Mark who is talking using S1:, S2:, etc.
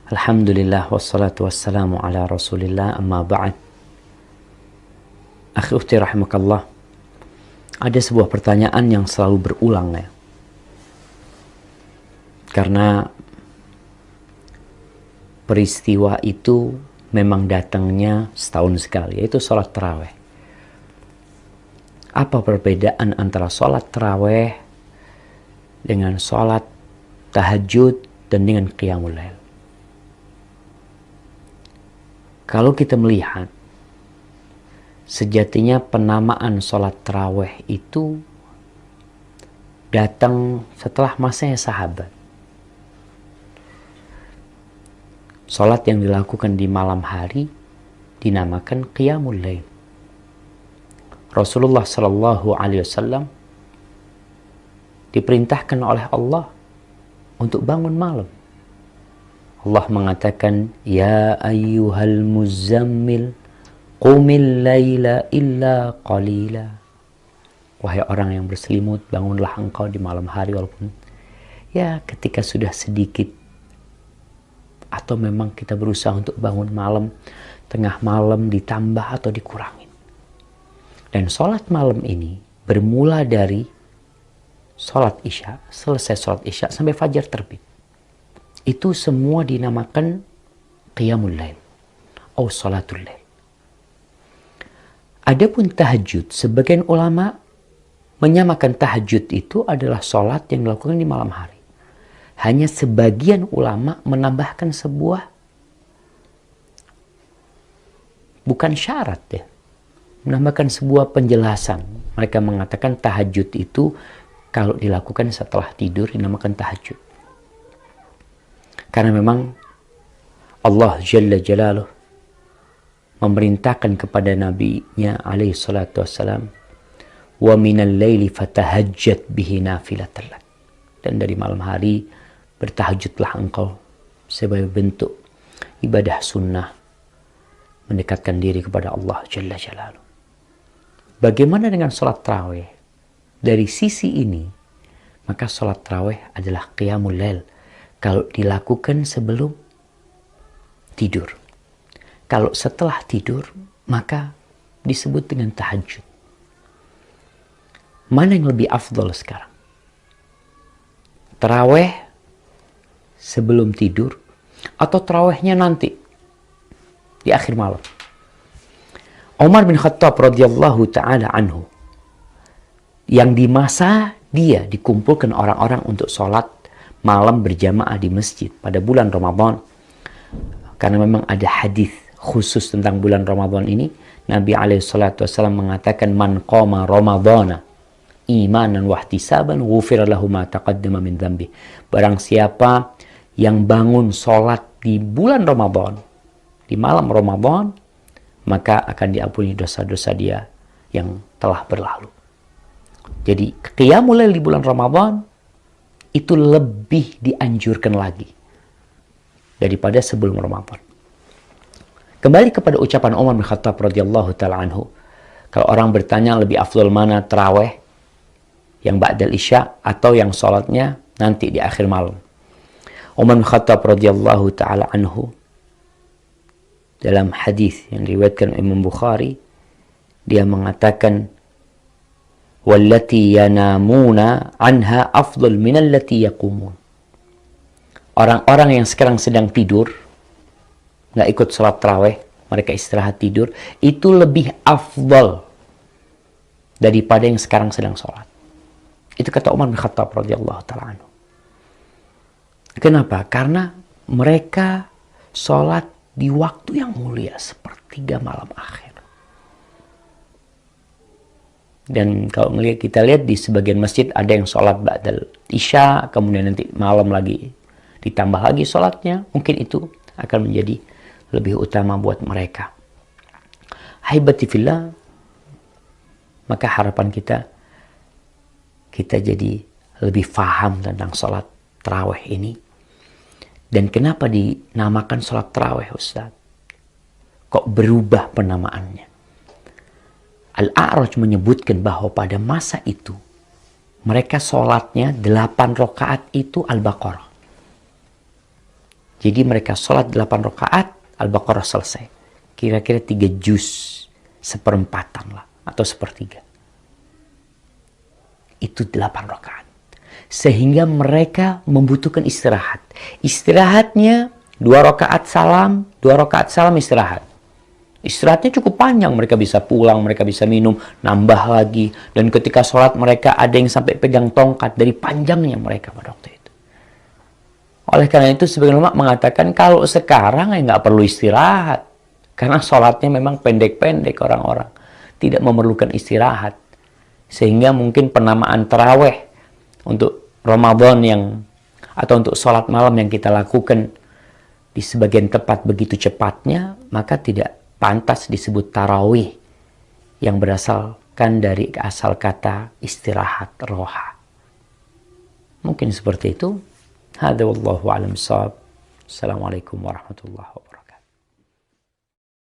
S1: Alhamdulillah wassalatu wassalamu ala rasulillah amma ba'd. Akhi ukhti rahimakallah, ada sebuah pertanyaan yang selalu berulang ya. Karena peristiwa itu memang datangnya setahun sekali, yaitu sholat taraweh. Apa perbedaan antara sholat taraweh dengan sholat tahajud dan dengan qiyamul lail? Kalau kita melihat, sejatinya penamaan sholat taraweh itu datang setelah masanya sahabat. Sholat yang dilakukan di malam hari dinamakan qiyamul lail. Rasulullah Shallallahu Alaihi Wasallam diperintahkan oleh Allah untuk bangun malam. Allah mengatakan, Ya ayyuhal muzammil, qumil layla illa qalila. Wahai orang yang berselimut, bangunlah engkau di malam hari walaupun ya ketika sudah sedikit. Atau memang kita berusaha untuk bangun malam, tengah malam ditambah atau dikurangin. Dan sholat malam ini bermula dari sholat isya, selesai sholat isya sampai fajar terbit. Itu semua dinamakan qiyamul lail atau sholatul lail. Adapun tahajud, sebagian ulama menyamakan tahajud itu adalah sholat yang dilakukan di malam hari. Hanya sebagian ulama menambahkan sebuah, bukan syarat ya, menambahkan sebuah penjelasan. Mereka mengatakan tahajud itu kalau dilakukan setelah tidur dinamakan tahajud. Karena memang Allah Jalla Jalaluh memerintahkan kepada Nabi-Nya alaihi salatu wassalam, wa minal laili fatahajjat bihi nafilatan lak. Dan dari malam hari bertahajudlah engkau sebagai bentuk ibadah sunnah mendekatkan diri kepada Allah Jalla Jalaluh. Bagaimana dengan sholat tarawih? Dari sisi ini, maka sholat tarawih adalah qiyamul lail kalau dilakukan sebelum tidur. Kalau setelah tidur, maka disebut dengan tahajud. Mana yang lebih afdal sekarang? Tarawih sebelum tidur atau tarawihnya nanti di akhir malam? Umar bin Khattab radhiyallahu taala anhu, yang di masa dia dikumpulkan orang-orang untuk sholat malam berjamaah di masjid pada bulan Ramadan. Karena memang ada hadis khusus tentang bulan Ramadan ini. Nabi SAW mengatakan, Man qama Ramadana imanan wahtisaban ghufira lahu ma taqaddama min dhanbi. Barang siapa yang bangun sholat di bulan Ramadan, di malam Ramadan, maka akan diampuni dosa-dosa dia yang telah berlalu. Jadi qiyamul lail di bulan Ramadan itu lebih dianjurkan lagi daripada sebelum Ramadan. Kembali kepada ucapan Umar bin Khattab radhiyallahu taala anhu, kalau orang bertanya lebih afdal mana, tarawih yang ba'dal isya atau yang sholatnya nanti di akhir malam, Umar bin Khattab radhiyallahu taala anhu dalam hadis yang diriwayatkan Imam Bukhari, dia mengatakan, wallati yanamuna anha afdal minallati yaqumun. Orang-orang yang sekarang sedang tidur, nggak ikut sholat tarawih, mereka istirahat tidur, itu lebih afdal daripada yang sekarang sedang sholat. Itu kata Umar bin Khattab radhiyallahu ta'ala anhu. Kenapa? Karena mereka sholat di waktu yang mulia, sepertiga malam akhir. Dan kalau kita lihat di sebagian masjid ada yang sholat ba'dal isya, kemudian nanti malam lagi ditambah lagi sholatnya. Mungkin itu akan menjadi lebih utama buat mereka. Haibati fillah, maka harapan kita jadi lebih faham tentang sholat tarawih ini. Dan kenapa dinamakan sholat tarawih, Ustaz? Kok berubah penamaannya? Al-A'raj menyebutkan bahwa pada masa itu mereka sholatnya 8 rakaat itu Al-Baqarah. Jadi mereka sholat 8 rakaat, Al-Baqarah selesai. Kira-kira 3 juz, seperempatan lah, atau sepertiga. Itu 8 rakaat. Sehingga mereka membutuhkan istirahat. Istirahatnya 2 rakaat salam, 2 rakaat salam istirahat. Istirahatnya cukup panjang, mereka bisa pulang, mereka bisa minum, nambah lagi. Dan ketika sholat mereka ada yang sampai pegang tongkat dari panjangnya mereka pada waktu itu. Oleh karena itu sebagian ulama mengatakan kalau sekarang ya nggak perlu istirahat. Karena sholatnya memang pendek-pendek orang-orang. Tidak memerlukan istirahat. Sehingga mungkin penamaan taraweh untuk Ramadan atau untuk sholat malam yang kita lakukan di sebagian tempat begitu cepatnya, maka tidak pantas disebut tarawih yang berasalkan dari asal kata istirahat, roha. Mungkin seperti itu. Hadza wallahu a'lam bissawab. Assalamualaikum warahmatullahi wabarakatuh.